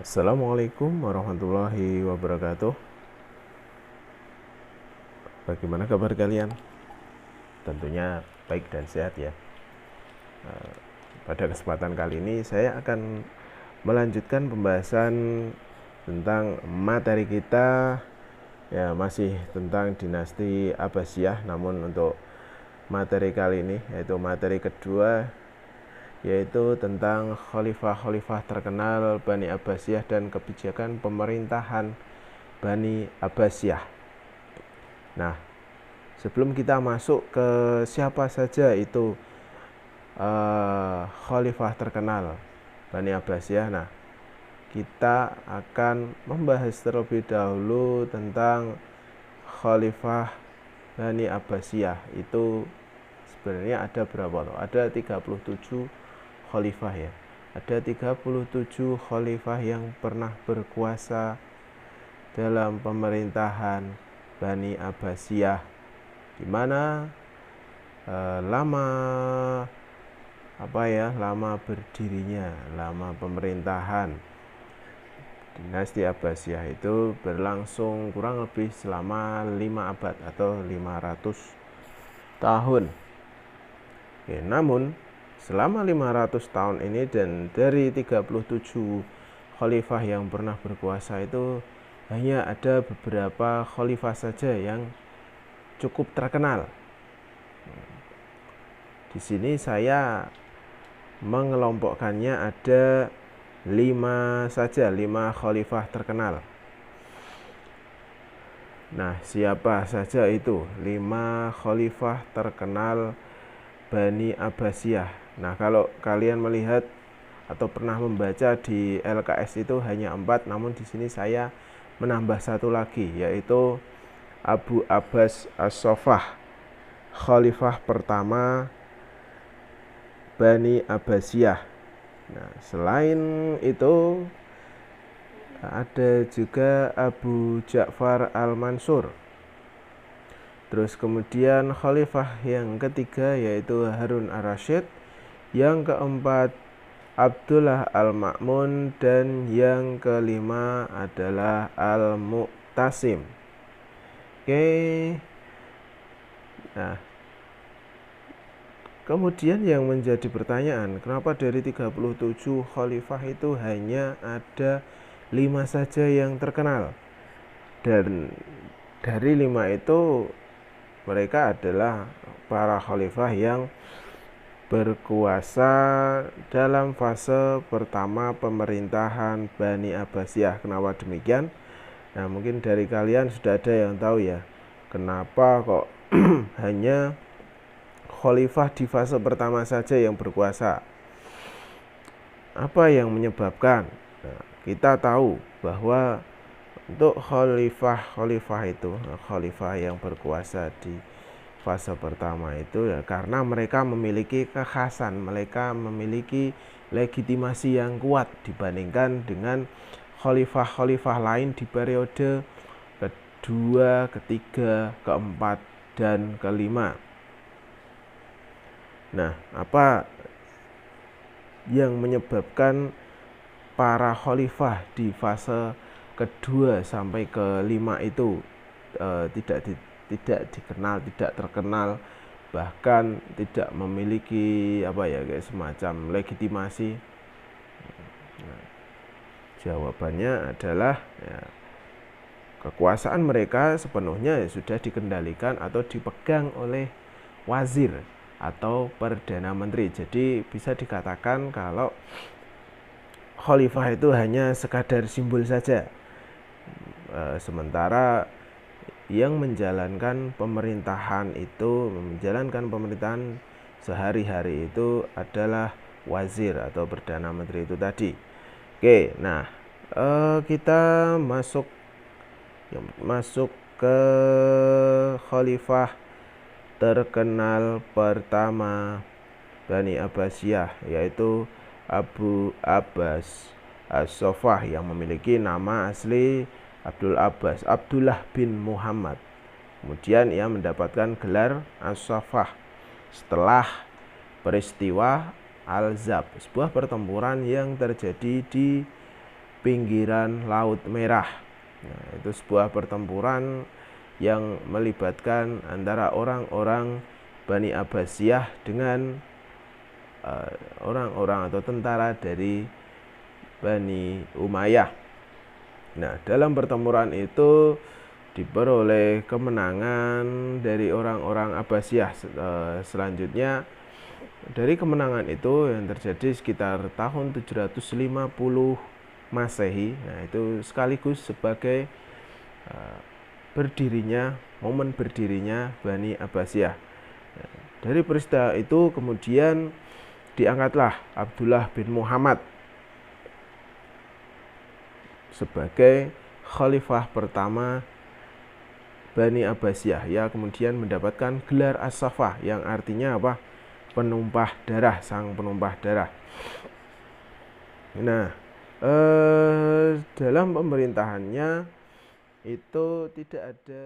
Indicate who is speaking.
Speaker 1: Assalamualaikum warahmatullahi wabarakatuh. Bagaimana kabar kalian? Tentunya baik dan sehat ya. Pada kesempatan kali ini saya akan melanjutkan pembahasan tentang materi kita ya, masih tentang dinasti Abbasiyah, namun untuk materi kali ini yaitu materi kedua, yaitu tentang khalifah-khalifah terkenal Bani Abbasiyah dan kebijakan pemerintahan Bani Abbasiyah. Nah, sebelum kita masuk ke siapa saja itu khalifah terkenal Bani Abbasiyah, nah kita akan membahas terlebih dahulu tentang khalifah Bani Abbasiyah. Itu sebenarnya ada berapa loh? Ada 37 khalifah ya. Ada 37 khalifah yang pernah berkuasa dalam pemerintahan Bani Abbasiyah, di mana lama berdirinya, lama pemerintahan dinasti Abbasiyah itu berlangsung kurang lebih selama 5 abad atau 500 tahun. Oke, namun selama 500 tahun ini dan dari 37 khalifah yang pernah berkuasa itu hanya ada beberapa khalifah saja yang cukup terkenal. Di sini saya mengelompokkannya ada 5 saja, 5 khalifah terkenal. Nah, siapa saja itu 5 khalifah terkenal Bani Abbasiyah? Nah, kalau kalian melihat atau pernah membaca di LKS itu hanya 4, namun di sini saya menambah satu lagi, yaitu Abu Abbas As-Saffah, khalifah pertama Bani Abbasiyah. Nah, selain itu ada juga Abu Ja'far Al-Mansur. Terus kemudian khalifah yang ketiga yaitu Harun Ar-Rasyid, yang keempat Abdullah Al-Ma'mun, dan yang kelima adalah Al-Mu'tasim. Oke. Nah, kemudian yang menjadi pertanyaan, kenapa dari 37 khalifah itu hanya ada 5 saja yang terkenal? Dan dari 5 itu mereka adalah para khalifah yang berkuasa dalam fase pertama pemerintahan Bani Abbasiyah. Kenapa demikian? Nah, mungkin dari kalian sudah ada yang tahu ya, kenapa kok hanya khalifah di fase pertama saja yang berkuasa. Apa yang menyebabkan? Nah, kita tahu bahwa untuk khalifah itu, khalifah yang berkuasa di fase pertama itu ya karena mereka memiliki kekhasan, mereka memiliki legitimasi yang kuat dibandingkan dengan khalifah-khalifah lain di periode kedua, ketiga, keempat, dan kelima. Nah, apa yang menyebabkan para khalifah di fase kedua sampai kelima itu tidak dikenal, tidak terkenal, bahkan tidak memiliki semacam legitimasi? Nah, jawabannya adalah ya, kekuasaan mereka sepenuhnya sudah dikendalikan atau dipegang oleh wazir atau perdana menteri. Jadi bisa dikatakan kalau khalifah itu hanya sekadar simbol saja, sementara yang menjalankan pemerintahan sehari-hari itu adalah wazir atau perdana menteri itu tadi. Oke, nah kita masuk ke khalifah terkenal pertama Bani Abbasiyah, yaitu Abu Abbas As-Saffah, yang memiliki nama asli Abdullah bin Muhammad. Kemudian ia mendapatkan gelar As-Saffah setelah peristiwa Al-Zab, sebuah pertempuran yang terjadi di pinggiran Laut Merah. Nah, itu sebuah pertempuran yang melibatkan antara orang-orang Bani Abbasiyah dengan orang-orang atau tentara dari Bani Umayyah. Nah, dalam pertempuran itu diperoleh kemenangan dari orang-orang Abbasiyah. Selanjutnya dari kemenangan itu yang terjadi sekitar tahun 750 Masehi. Nah, itu sekaligus sebagai momen berdirinya Bani Abbasiyah. Nah, dari peristiwa itu kemudian diangkatlah Abdullah bin Muhammad sebagai khalifah pertama Bani Abbasiyah. Ya, kemudian mendapatkan gelar As-Saffah yang artinya apa? Penumpah darah, sang penumpah darah. Nah, dalam pemerintahannya itu tidak ada